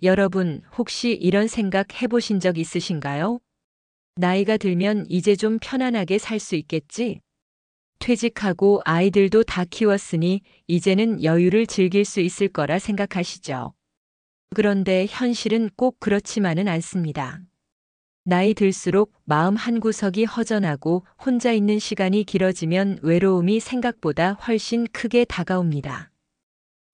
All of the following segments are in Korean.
여러분, 혹시 이런 생각 해보신 적 있으신가요? 나이가 들면 이제 좀 편안하게 살 수 있겠지? 퇴직하고 아이들도 다 키웠으니 이제는 여유를 즐길 수 있을 거라 생각하시죠. 그런데 현실은 꼭 그렇지만은 않습니다. 나이 들수록 마음 한구석이 허전하고 혼자 있는 시간이 길어지면 외로움이 생각보다 훨씬 크게 다가옵니다.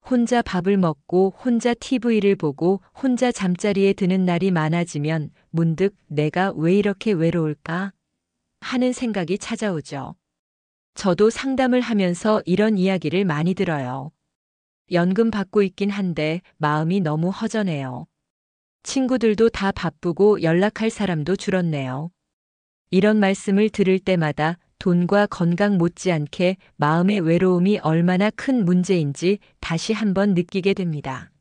혼자 밥을 먹고 혼자 TV를 보고 혼자 잠자리에 드는 날이 많아지면 문득 내가 왜 이렇게 외로울까 하는 생각이 찾아오죠. 저도 상담을 하면서 이런 이야기를 많이 들어요. 연금 받고 있긴 한데 마음이 너무 허전해요. 친구들도 다 바쁘고 연락할 사람도 줄었네요. 이런 말씀을 들을 때마다 돈과 건강 못지않게 마음의 외로움이 얼마나 큰 문제인지 다시 한번 느끼게 됩니다.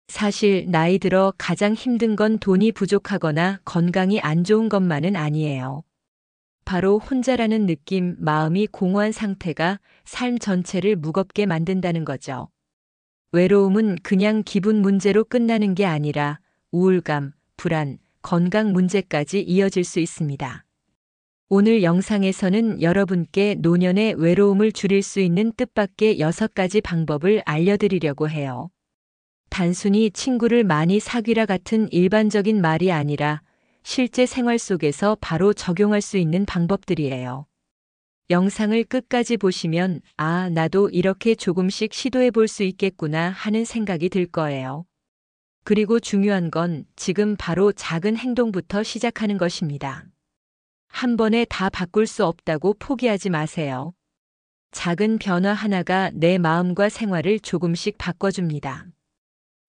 사실 나이 들어 가장 힘든 건 돈이 부족하거나 건강이 안 좋은 것만은 아니에요. 바로 혼자라는 느낌, 마음이 공허한 상태가 삶 전체를 무겁게 만든다는 거죠. 외로움은 그냥 기분 문제로 끝나는 게 아니라 우울감, 불안, 건강 문제까지 이어질 수 있습니다. 오늘 영상에서는 여러분께 노년의 외로움을 줄일 수 있는 뜻밖의 6가지 방법을 알려드리려고 해요. 단순히 친구를 많이 사귀라 같은 일반적인 말이 아니라 실제 생활 속에서 바로 적용할 수 있는 방법들이에요. 영상을 끝까지 보시면 나도 이렇게 조금씩 시도해 볼 수 있겠구나 하는 생각이 들 거예요. 그리고 중요한 건 지금 바로 작은 행동부터 시작하는 것입니다. 한 번에 다 바꿀 수 없다고 포기하지 마세요. 작은 변화 하나가 내 마음과 생활을 조금씩 바꿔줍니다.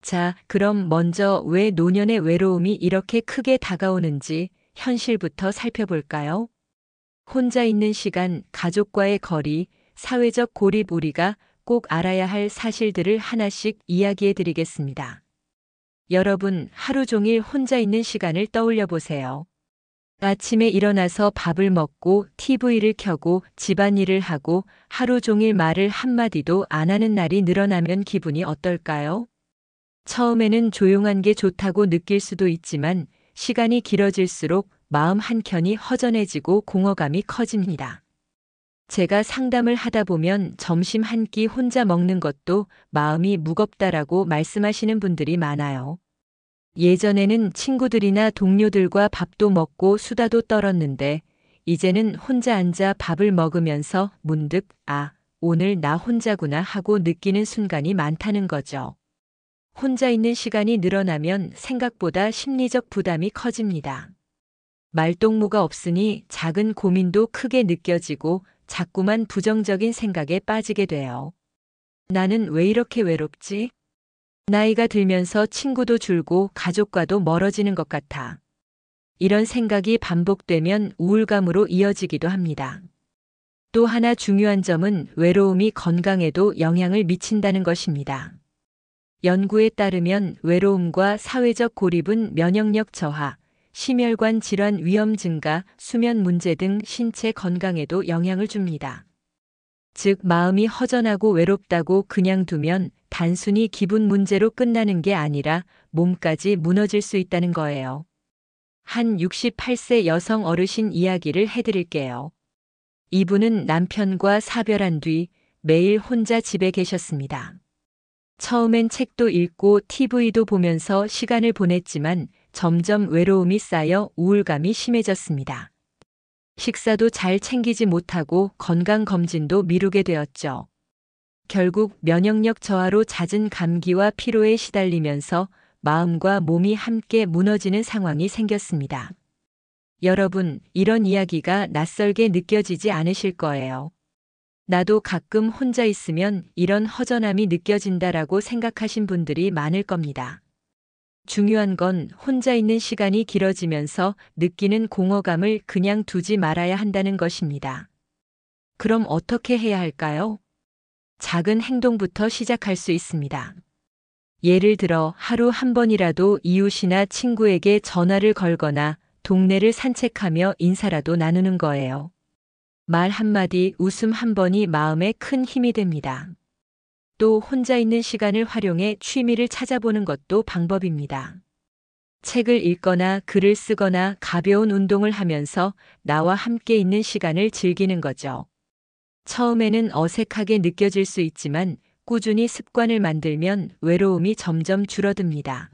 자, 그럼 먼저 왜 노년의 외로움이 이렇게 크게 다가오는지 현실부터 살펴볼까요? 혼자 있는 시간, 가족과의 거리, 사회적 고립 우리가 꼭 알아야 할 사실들을 하나씩 이야기해 드리겠습니다. 여러분, 하루 종일 혼자 있는 시간을 떠올려 보세요. 아침에 일어나서 밥을 먹고 TV를 켜고 집안일을 하고 하루 종일 말을 한마디도 안 하는 날이 늘어나면 기분이 어떨까요? 처음에는 조용한 게 좋다고 느낄 수도 있지만 시간이 길어질수록 마음 한켠이 허전해지고 공허감이 커집니다. 제가 상담을 하다 보면 점심 한 끼 혼자 먹는 것도 마음이 무겁다라고 말씀하시는 분들이 많아요. 예전에는 친구들이나 동료들과 밥도 먹고 수다도 떨었는데 이제는 혼자 앉아 밥을 먹으면서 문득 오늘 나 혼자구나 하고 느끼는 순간이 많다는 거죠. 혼자 있는 시간이 늘어나면 생각보다 심리적 부담이 커집니다. 말동무가 없으니 작은 고민도 크게 느껴지고 자꾸만 부정적인 생각에 빠지게 돼요. 나는 왜 이렇게 외롭지? 나이가 들면서 친구도 줄고 가족과도 멀어지는 것 같아. 이런 생각이 반복되면 우울감으로 이어지기도 합니다. 또 하나 중요한 점은 외로움이 건강에도 영향을 미친다는 것입니다. 연구에 따르면 외로움과 사회적 고립은 면역력 저하, 심혈관 질환 위험 증가, 수면 문제 등 신체 건강에도 영향을 줍니다. 즉, 마음이 허전하고 외롭다고 그냥 두면 단순히 기분 문제로 끝나는 게 아니라 몸까지 무너질 수 있다는 거예요. 한 68세 여성 어르신 이야기를 해드릴게요. 이분은 남편과 사별한 뒤 매일 혼자 집에 계셨습니다. 처음엔 책도 읽고 TV도 보면서 시간을 보냈지만 점점 외로움이 쌓여 우울감이 심해졌습니다. 식사도 잘 챙기지 못하고 건강검진도 미루게 되었죠. 결국 면역력 저하로 잦은 감기와 피로에 시달리면서 마음과 몸이 함께 무너지는 상황이 생겼습니다. 여러분, 이런 이야기가 낯설게 느껴지지 않으실 거예요. 나도 가끔 혼자 있으면 이런 허전함이 느껴진다라고 생각하신 분들이 많을 겁니다. 중요한 건 혼자 있는 시간이 길어지면서 느끼는 공허감을 그냥 두지 말아야 한다는 것입니다. 그럼 어떻게 해야 할까요? 작은 행동부터 시작할 수 있습니다. 예를 들어 하루 한 번이라도 이웃이나 친구에게 전화를 걸거나 동네를 산책하며 인사라도 나누는 거예요. 말 한마디, 웃음 한 번이 마음에 큰 힘이 됩니다. 또 혼자 있는 시간을 활용해 취미를 찾아보는 것도 방법입니다. 책을 읽거나 글을 쓰거나 가벼운 운동을 하면서 나와 함께 있는 시간을 즐기는 거죠. 처음에는 어색하게 느껴질 수 있지만 꾸준히 습관을 만들면 외로움이 점점 줄어듭니다.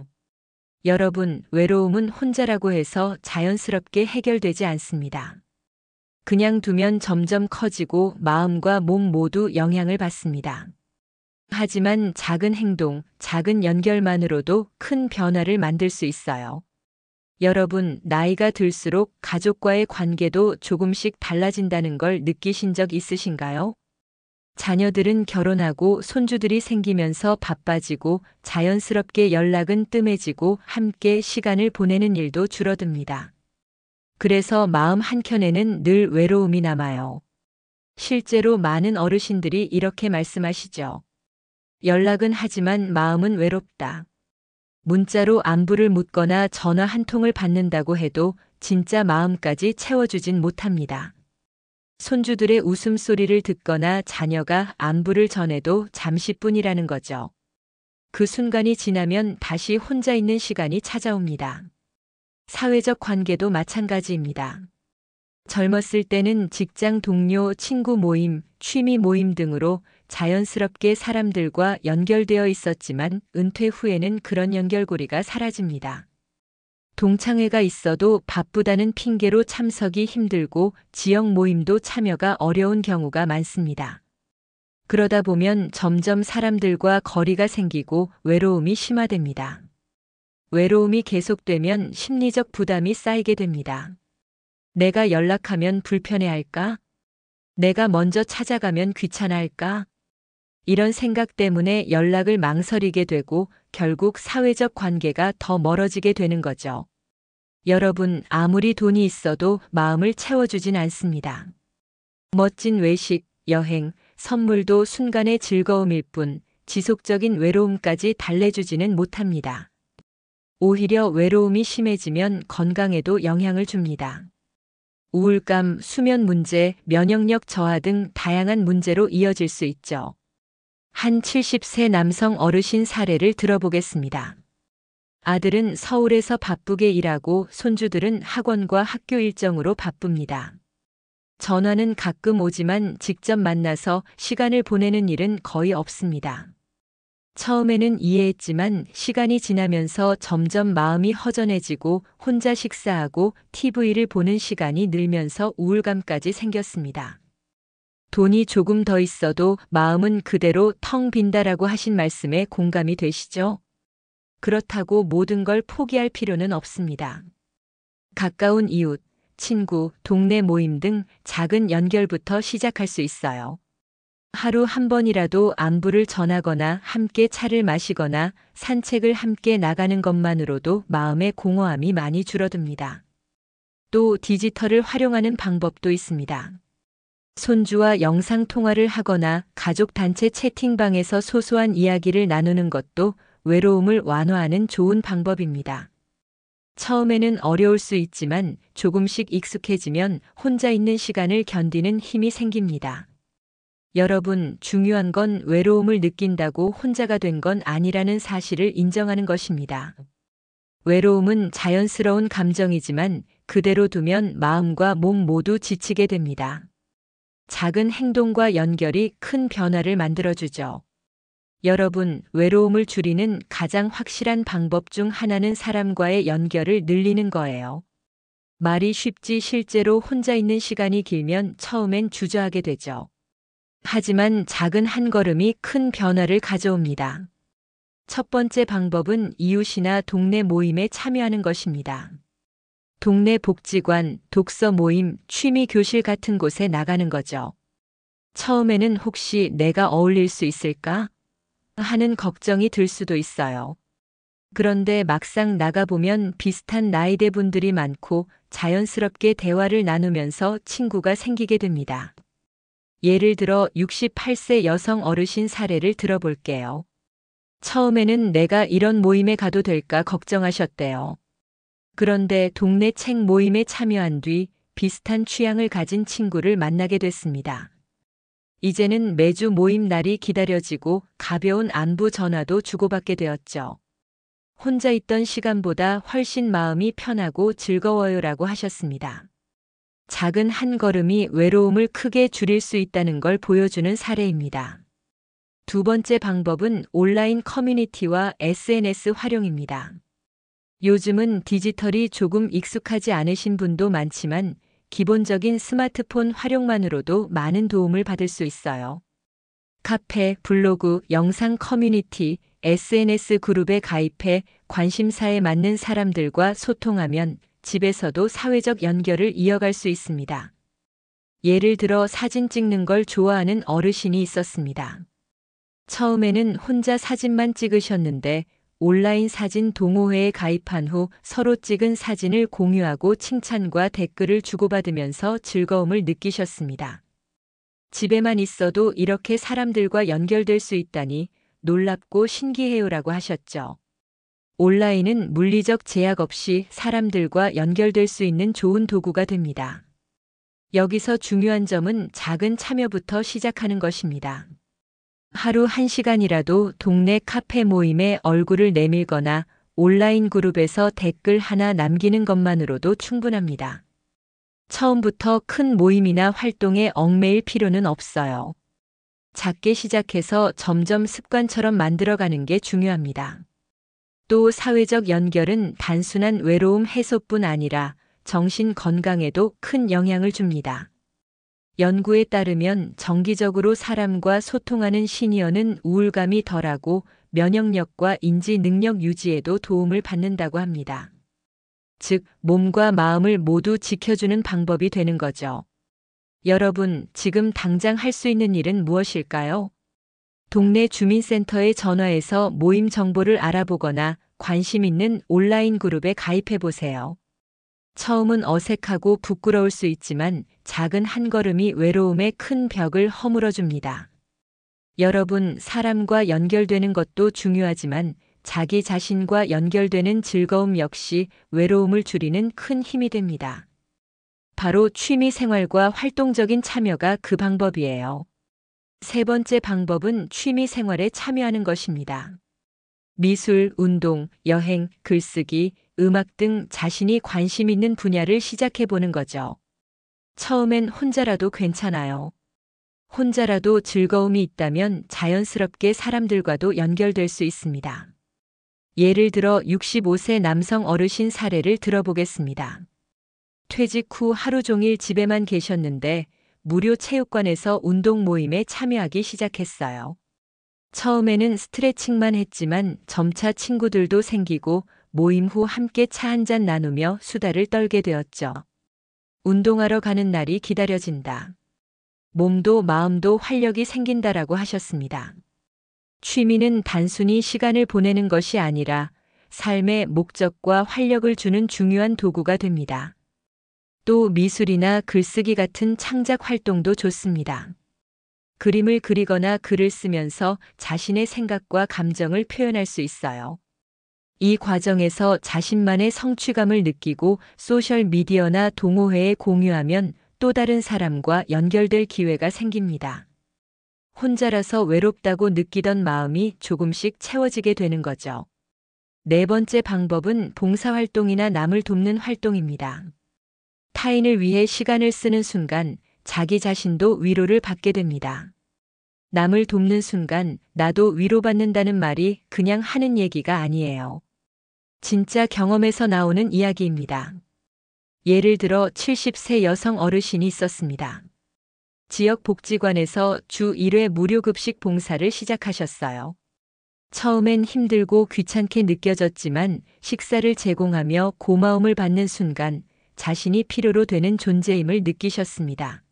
여러분, 외로움은 혼자라고 해서 자연스럽게 해결되지 않습니다. 그냥 두면 점점 커지고 마음과 몸 모두 영향을 받습니다. 하지만 작은 행동, 작은 연결만으로도 큰 변화를 만들 수 있어요. 여러분, 나이가 들수록 가족과의 관계도 조금씩 달라진다는 걸 느끼신 적 있으신가요? 자녀들은 결혼하고 손주들이 생기면서 바빠지고 자연스럽게 연락은 뜸해지고 함께 시간을 보내는 일도 줄어듭니다. 그래서 마음 한켠에는 늘 외로움이 남아요. 실제로 많은 어르신들이 이렇게 말씀하시죠. 연락은 하지만 마음은 외롭다. 문자로 안부를 묻거나 전화 한 통을 받는다고 해도 진짜 마음까지 채워주진 못합니다. 손주들의 웃음소리를 듣거나 자녀가 안부를 전해도 잠시뿐이라는 거죠. 그 순간이 지나면 다시 혼자 있는 시간이 찾아옵니다. 사회적 관계도 마찬가지입니다. 젊었을 때는 직장 동료, 친구 모임, 취미 모임 등으로 자연스럽게 사람들과 연결되어 있었지만 은퇴 후에는 그런 연결고리가 사라집니다. 동창회가 있어도 바쁘다는 핑계로 참석이 힘들고 지역 모임도 참여가 어려운 경우가 많습니다. 그러다 보면 점점 사람들과 거리가 생기고 외로움이 심화됩니다. 외로움이 계속되면 심리적 부담이 쌓이게 됩니다. 내가 연락하면 불편해할까? 내가 먼저 찾아가면 귀찮아할까? 이런 생각 때문에 연락을 망설이게 되고 결국 사회적 관계가 더 멀어지게 되는 거죠. 여러분, 아무리 돈이 있어도 마음을 채워주진 않습니다. 멋진 외식, 여행, 선물도 순간의 즐거움일 뿐 지속적인 외로움까지 달래주지는 못합니다. 오히려 외로움이 심해지면 건강에도 영향을 줍니다. 우울감, 수면 문제, 면역력 저하 등 다양한 문제로 이어질 수 있죠. 한 70세 남성 어르신 사례를 들어보겠습니다. 아들은 서울에서 바쁘게 일하고 손주들은 학원과 학교 일정으로 바쁩니다. 전화는 가끔 오지만 직접 만나서 시간을 보내는 일은 거의 없습니다. 처음에는 이해했지만 시간이 지나면서 점점 마음이 허전해지고 혼자 식사하고 TV를 보는 시간이 늘면서 우울감까지 생겼습니다. 돈이 조금 더 있어도 마음은 그대로 텅 빈다라고 하신 말씀에 공감이 되시죠? 그렇다고 모든 걸 포기할 필요는 없습니다. 가까운 이웃, 친구, 동네 모임 등 작은 연결부터 시작할 수 있어요. 하루 한 번이라도 안부를 전하거나 함께 차를 마시거나 산책을 함께 나가는 것만으로도 마음의 공허함이 많이 줄어듭니다. 또 디지털을 활용하는 방법도 있습니다. 손주와 영상 통화를 하거나 가족 단체 채팅방에서 소소한 이야기를 나누는 것도 외로움을 완화하는 좋은 방법입니다. 처음에는 어려울 수 있지만 조금씩 익숙해지면 혼자 있는 시간을 견디는 힘이 생깁니다. 여러분, 중요한 건 외로움을 느낀다고 혼자가 된 건 아니라는 사실을 인정하는 것입니다. 외로움은 자연스러운 감정이지만 그대로 두면 마음과 몸 모두 지치게 됩니다. 작은 행동과 연결이 큰 변화를 만들어주죠. 여러분, 외로움을 줄이는 가장 확실한 방법 중 하나는 사람과의 연결을 늘리는 거예요. 말이 쉽지 실제로 혼자 있는 시간이 길면 처음엔 주저하게 되죠. 하지만 작은 한 걸음이 큰 변화를 가져옵니다. 첫 번째 방법은 이웃이나 동네 모임에 참여하는 것입니다. 동네 복지관, 독서 모임, 취미 교실 같은 곳에 나가는 거죠. 처음에는 혹시 내가 어울릴 수 있을까? 하는 걱정이 들 수도 있어요. 그런데 막상 나가보면 비슷한 나이대 분들이 많고 자연스럽게 대화를 나누면서 친구가 생기게 됩니다. 예를 들어 68세 여성 어르신 사례를 들어볼게요. 처음에는 내가 이런 모임에 가도 될까 걱정하셨대요. 그런데 동네 책 모임에 참여한 뒤 비슷한 취향을 가진 친구를 만나게 됐습니다. 이제는 매주 모임 날이 기다려지고 가벼운 안부 전화도 주고받게 되었죠. 혼자 있던 시간보다 훨씬 마음이 편하고 즐거워요라고 하셨습니다. 작은 한 걸음이 외로움을 크게 줄일 수 있다는 걸 보여주는 사례입니다. 두 번째 방법은 온라인 커뮤니티와 SNS 활용입니다. 요즘은 디지털이 조금 익숙하지 않으신 분도 많지만 기본적인 스마트폰 활용만으로도 많은 도움을 받을 수 있어요. 카페, 블로그, 영상 커뮤니티, SNS 그룹에 가입해 관심사에 맞는 사람들과 소통하면 집에서도 사회적 연결을 이어갈 수 있습니다. 예를 들어 사진 찍는 걸 좋아하는 어르신이 있었습니다. 처음에는 혼자 사진만 찍으셨는데 온라인 사진 동호회에 가입한 후 서로 찍은 사진을 공유하고 칭찬과 댓글을 주고받으면서 즐거움을 느끼셨습니다. 집에만 있어도 이렇게 사람들과 연결될 수 있다니 놀랍고 신기해요라고 하셨죠. 온라인은 물리적 제약 없이 사람들과 연결될 수 있는 좋은 도구가 됩니다. 여기서 중요한 점은 작은 참여부터 시작하는 것입니다. 하루 1시간이라도 동네 카페 모임에 얼굴을 내밀거나 온라인 그룹에서 댓글 하나 남기는 것만으로도 충분합니다. 처음부터 큰 모임이나 활동에 얽매일 필요는 없어요. 작게 시작해서 점점 습관처럼 만들어가는 게 중요합니다. 또 사회적 연결은 단순한 외로움 해소뿐 아니라 정신 건강에도 큰 영향을 줍니다. 연구에 따르면 정기적으로 사람과 소통하는 시니어는 우울감이 덜하고 면역력과 인지 능력 유지에도 도움을 받는다고 합니다. 즉, 몸과 마음을 모두 지켜주는 방법이 되는 거죠. 여러분, 지금 당장 할 수 있는 일은 무엇일까요? 동네 주민센터에 전화해서 모임 정보를 알아보거나 관심 있는 온라인 그룹에 가입해 보세요. 처음은 어색하고 부끄러울 수 있지만 작은 한 걸음이 외로움의 큰 벽을 허물어 줍니다. 여러분, 사람과 연결되는 것도 중요하지만 자기 자신과 연결되는 즐거움 역시 외로움을 줄이는 큰 힘이 됩니다. 바로 취미 생활과 활동적인 참여가 그 방법이에요. 세 번째 방법은 취미 생활에 참여하는 것입니다. 미술, 운동, 여행, 글쓰기, 음악 등 자신이 관심 있는 분야를 시작해 보는 거죠. 처음엔 혼자라도 괜찮아요. 혼자라도 즐거움이 있다면 자연스럽게 사람들과도 연결될 수 있습니다. 예를 들어 65세 남성 어르신 사례를 들어보겠습니다. 퇴직 후 하루 종일 집에만 계셨는데 무료 체육관에서 운동 모임에 참여하기 시작했어요. 처음에는 스트레칭만 했지만 점차 친구들도 생기고 모임 후 함께 차 한잔 나누며 수다를 떨게 되었죠. 운동하러 가는 날이 기다려진다. 몸도 마음도 활력이 생긴다라고 하셨습니다. 취미는 단순히 시간을 보내는 것이 아니라 삶의 목적과 활력을 주는 중요한 도구가 됩니다. 또 미술이나 글쓰기 같은 창작 활동도 좋습니다. 그림을 그리거나 글을 쓰면서 자신의 생각과 감정을 표현할 수 있어요. 이 과정에서 자신만의 성취감을 느끼고 소셜미디어나 동호회에 공유하면 또 다른 사람과 연결될 기회가 생깁니다. 혼자라서 외롭다고 느끼던 마음이 조금씩 채워지게 되는 거죠. 네 번째 방법은 봉사활동이나 남을 돕는 활동입니다. 타인을 위해 시간을 쓰는 순간 자기 자신도 위로를 받게 됩니다. 남을 돕는 순간 나도 위로받는다는 말이 그냥 하는 얘기가 아니에요. 진짜 경험에서 나오는 이야기입니다. 예를 들어 70세 여성 어르신이 있었습니다. 지역 복지관에서 주 1회 무료 급식 봉사를 시작하셨어요. 처음엔 힘들고 귀찮게 느껴졌지만 식사를 제공하며 고마움을 받는 순간 자신이 필요로 되는 존재임을 느끼셨습니다.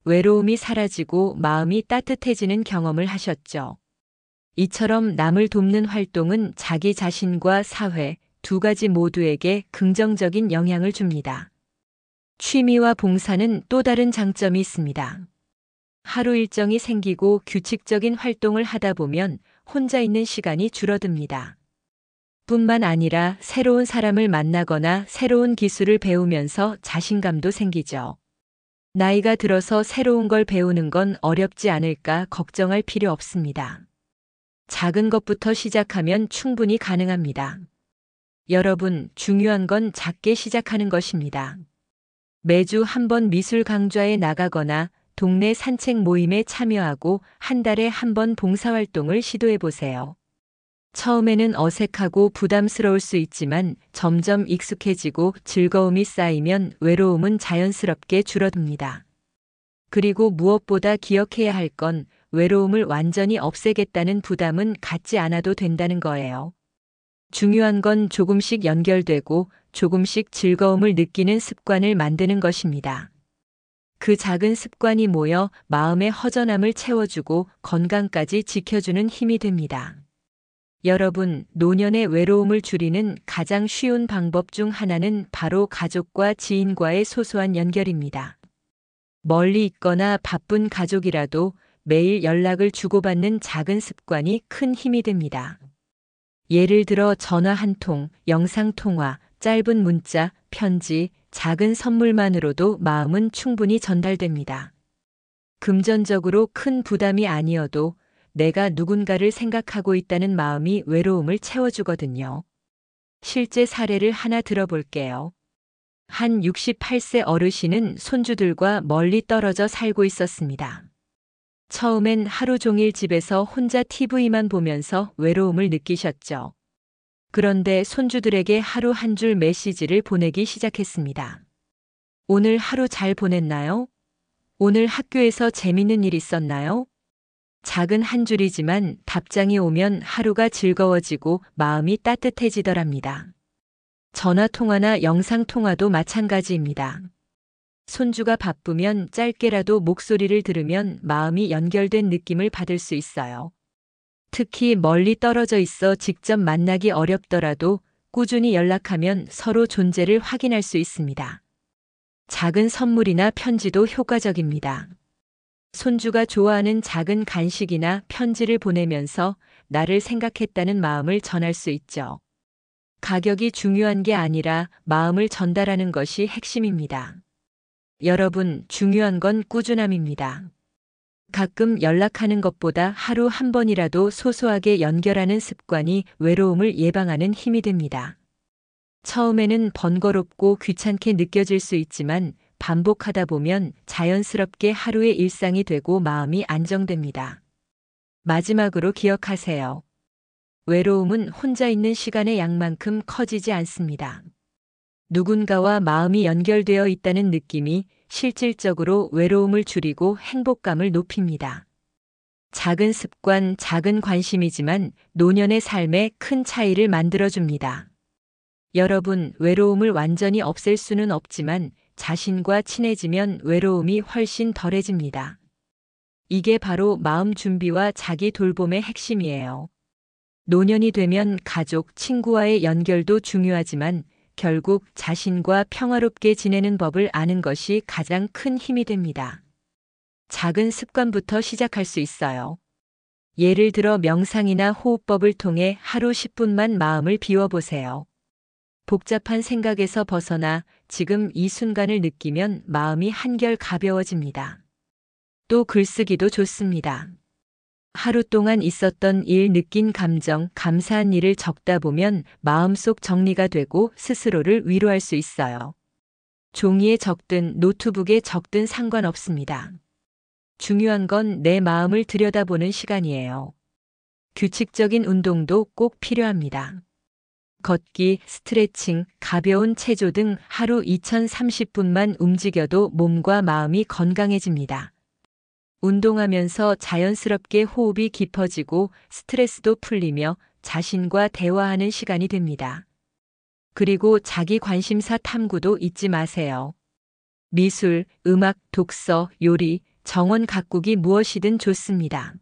외로움이 사라지고 마음이 따뜻해지는 경험을 하셨죠. 이처럼 남을 돕는 활동은 자기 자신과 사회 두 가지 모두에게 긍정적인 영향을 줍니다. 취미와 봉사는 또 다른 장점이 있습니다. 하루 일정이 생기고 규칙적인 활동을 하다 보면 혼자 있는 시간이 줄어듭니다. 뿐만 아니라 새로운 사람을 만나거나 새로운 기술을 배우면서 자신감도 생기죠. 나이가 들어서 새로운 걸 배우는 건 어렵지 않을까 걱정할 필요 없습니다. 작은 것부터 시작하면 충분히 가능합니다. 여러분, 중요한 건 작게 시작하는 것입니다. 매주 한 번 미술 강좌에 나가거나 동네 산책 모임에 참여하고 한 달에 한 번 봉사활동을 시도해 보세요. 처음에는 어색하고 부담스러울 수 있지만 점점 익숙해지고 즐거움이 쌓이면 외로움은 자연스럽게 줄어듭니다. 그리고 무엇보다 기억해야 할 건 외로움을 완전히 없애겠다는 부담은 갖지 않아도 된다는 거예요. 중요한 건 조금씩 연결되고 조금씩 즐거움을 느끼는 습관을 만드는 것입니다. 그 작은 습관이 모여 마음의 허전함을 채워주고 건강까지 지켜주는 힘이 됩니다. 여러분, 노년의 외로움을 줄이는 가장 쉬운 방법 중 하나는 바로 가족과 지인과의 소소한 연결입니다. 멀리 있거나 바쁜 가족이라도 매일 연락을 주고받는 작은 습관이 큰 힘이 됩니다. 예를 들어 전화 한 통, 영상 통화, 짧은 문자, 편지, 작은 선물만으로도 마음은 충분히 전달됩니다. 금전적으로 큰 부담이 아니어도 내가 누군가를 생각하고 있다는 마음이 외로움을 채워주거든요. 실제 사례를 하나 들어볼게요. 한 68세 어르신은 손주들과 멀리 떨어져 살고 있었습니다. 처음엔 하루 종일 집에서 혼자 TV만 보면서 외로움을 느끼셨죠. 그런데 손주들에게 하루 한 줄 메시지를 보내기 시작했습니다. 오늘 하루 잘 보냈나요? 오늘 학교에서 재밌는 일 있었나요? 작은 한 줄이지만 답장이 오면 하루가 즐거워지고 마음이 따뜻해지더랍니다. 전화통화나 영상통화도 마찬가지입니다. 손주가 바쁘면 짧게라도 목소리를 들으면 마음이 연결된 느낌을 받을 수 있어요. 특히 멀리 떨어져 있어 직접 만나기 어렵더라도 꾸준히 연락하면 서로 존재를 확인할 수 있습니다. 작은 선물이나 편지도 효과적입니다. 손주가 좋아하는 작은 간식이나 편지를 보내면서 나를 생각했다는 마음을 전할 수 있죠. 가격이 중요한 게 아니라 마음을 전달하는 것이 핵심입니다. 여러분, 중요한 건 꾸준함입니다. 가끔 연락하는 것보다 하루 한 번이라도 소소하게 연결하는 습관이 외로움을 예방하는 힘이 됩니다. 처음에는 번거롭고 귀찮게 느껴질 수 있지만 반복하다 보면 자연스럽게 하루의 일상이 되고 마음이 안정됩니다. 마지막으로 기억하세요. 외로움은 혼자 있는 시간의 양만큼 커지지 않습니다. 누군가와 마음이 연결되어 있다는 느낌이 실질적으로 외로움을 줄이고 행복감을 높입니다. 작은 습관, 작은 관심이지만 노년의 삶에 큰 차이를 만들어줍니다. 여러분, 외로움을 완전히 없앨 수는 없지만 자신과 친해지면 외로움이 훨씬 덜해집니다. 이게 바로 마음 준비와 자기 돌봄의 핵심이에요. 노년이 되면 가족, 친구와의 연결도 중요하지만 결국 자신과 평화롭게 지내는 법을 아는 것이 가장 큰 힘이 됩니다. 작은 습관부터 시작할 수 있어요. 예를 들어 명상이나 호흡법을 통해 하루 10분만 마음을 비워보세요. 복잡한 생각에서 벗어나 지금 이 순간을 느끼면 마음이 한결 가벼워집니다. 또 글쓰기도 좋습니다. 하루 동안 있었던 일, 느낀 감정, 감사한 일을 적다 보면 마음속 정리가 되고 스스로를 위로할 수 있어요. 종이에 적든 노트북에 적든 상관없습니다. 중요한 건 내 마음을 들여다보는 시간이에요. 규칙적인 운동도 꼭 필요합니다. 걷기, 스트레칭, 가벼운 체조 등 하루 2030분만 움직여도 몸과 마음이 건강해집니다. 운동하면서 자연스럽게 호흡이 깊어지고 스트레스도 풀리며 자신과 대화하는 시간이 됩니다. 그리고 자기 관심사 탐구도 잊지 마세요. 미술, 음악, 독서, 요리, 정원 가꾸기 무엇이든 좋습니다.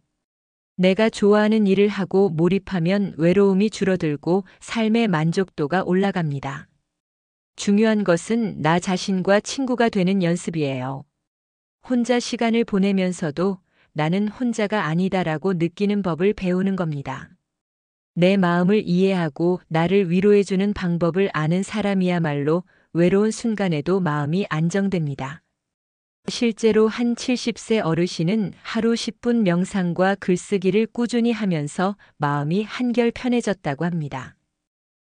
내가 좋아하는 일을 하고 몰입하면 외로움이 줄어들고 삶의 만족도가 올라갑니다. 중요한 것은 나 자신과 친구가 되는 연습이에요. 혼자 시간을 보내면서도 나는 혼자가 아니다라고 느끼는 법을 배우는 겁니다. 내 마음을 이해하고 나를 위로해주는 방법을 아는 사람이야말로 외로운 순간에도 마음이 안정됩니다. 실제로 한 70세 어르신은 하루 10분 명상과 글쓰기를 꾸준히 하면서 마음이 한결 편해졌다고 합니다.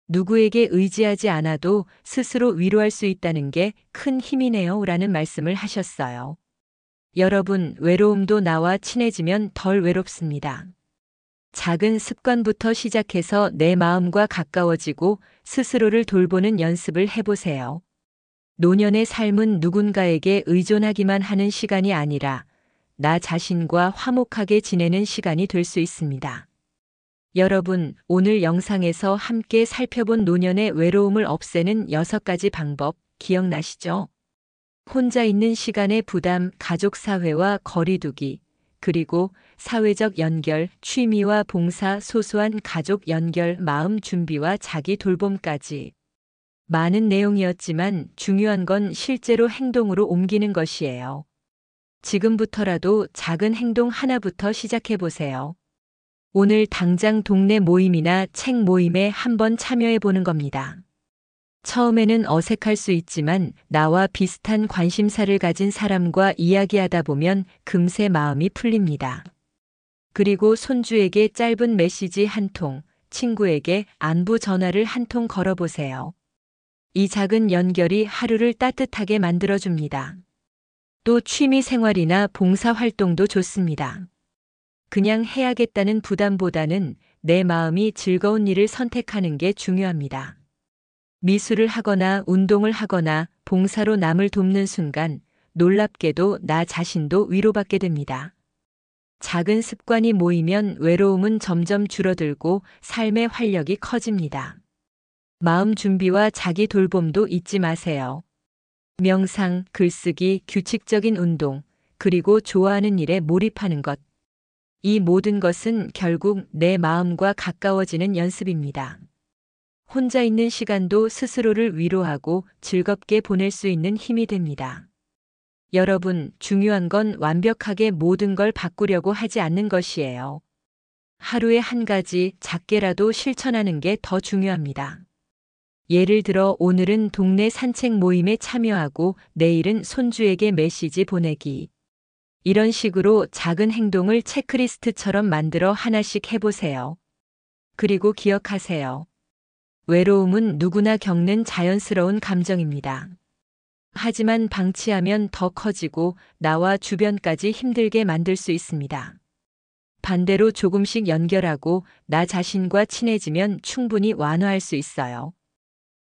누구에게 의지하지 않아도 스스로 위로할 수 있다는 게 큰 힘이네요 라는 말씀을 하셨어요. 여러분, 외로움도 나와 친해지면 덜 외롭습니다. 작은 습관부터 시작해서 내 마음과 가까워지고 스스로를 돌보는 연습을 해보세요. 노년의 삶은 누군가에게 의존하기만 하는 시간이 아니라 나 자신과 화목하게 지내는 시간이 될 수 있습니다. 여러분, 오늘 영상에서 함께 살펴본 노년의 외로움을 없애는 6가지 방법 기억나시죠? 혼자 있는 시간의 부담, 가족 사회와 거리두기, 그리고 사회적 연결, 취미와 봉사, 소소한 가족 연결, 마음 준비와 자기 돌봄까지. 많은 내용이었지만 중요한 건 실제로 행동으로 옮기는 것이에요. 지금부터라도 작은 행동 하나부터 시작해 보세요. 오늘 당장 동네 모임이나 책 모임에 한번 참여해 보는 겁니다. 처음에는 어색할 수 있지만 나와 비슷한 관심사를 가진 사람과 이야기하다 보면 금세 마음이 풀립니다. 그리고 손주에게 짧은 메시지 한 통, 친구에게 안부 전화를 한 통 걸어보세요. 이 작은 연결이 하루를 따뜻하게 만들어줍니다. 또 취미 생활이나 봉사 활동도 좋습니다. 그냥 해야겠다는 부담보다는 내 마음이 즐거운 일을 선택하는 게 중요합니다. 미술을 하거나 운동을 하거나 봉사로 남을 돕는 순간 놀랍게도 나 자신도 위로받게 됩니다. 작은 습관이 모이면 외로움은 점점 줄어들고 삶의 활력이 커집니다. 마음 준비와 자기 돌봄도 잊지 마세요. 명상, 글쓰기, 규칙적인 운동, 그리고 좋아하는 일에 몰입하는 것. 이 모든 것은 결국 내 마음과 가까워지는 연습입니다. 혼자 있는 시간도 스스로를 위로하고 즐겁게 보낼 수 있는 힘이 됩니다. 여러분, 중요한 건 완벽하게 모든 걸 바꾸려고 하지 않는 것이에요. 하루에 한 가지 작게라도 실천하는 게 더 중요합니다. 예를 들어 오늘은 동네 산책 모임에 참여하고 내일은 손주에게 메시지 보내기. 이런 식으로 작은 행동을 체크리스트처럼 만들어 하나씩 해보세요. 그리고 기억하세요. 외로움은 누구나 겪는 자연스러운 감정입니다. 하지만 방치하면 더 커지고 나와 주변까지 힘들게 만들 수 있습니다. 반대로 조금씩 연결하고 나 자신과 친해지면 충분히 완화할 수 있어요.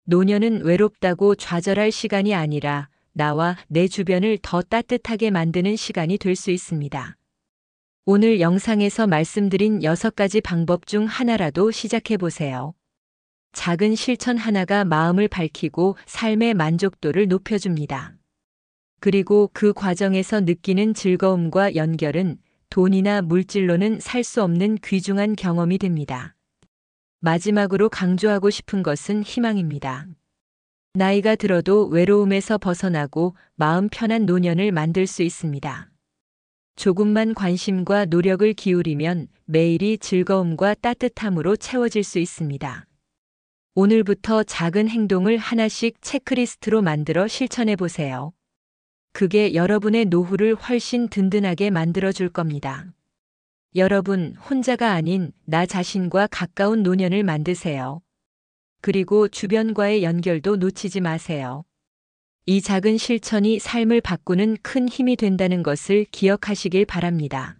노년은 외롭다고 좌절할 시간이 아니라 나와 내 주변을 더 따뜻하게 만드는 시간이 될 수 있습니다. 오늘 영상에서 말씀드린 6가지 방법 중 하나라도 시작해 보세요. 작은 실천 하나가 마음을 밝히고 삶의 만족도를 높여줍니다. 그리고 그 과정에서 느끼는 즐거움과 연결은 돈이나 물질로는 살 수 없는 귀중한 경험이 됩니다. 마지막으로 강조하고 싶은 것은 희망입니다. 나이가 들어도 외로움에서 벗어나고 마음 편한 노년을 만들 수 있습니다. 조금만 관심과 노력을 기울이면 매일이 즐거움과 따뜻함으로 채워질 수 있습니다. 오늘부터 작은 행동을 하나씩 체크리스트로 만들어 실천해 보세요. 그게 여러분의 노후를 훨씬 든든하게 만들어 줄 겁니다. 여러분, 혼자가 아닌 나 자신과 가까운 노년을 만드세요. 그리고 주변과의 연결도 놓치지 마세요. 이 작은 실천이 삶을 바꾸는 큰 힘이 된다는 것을 기억하시길 바랍니다.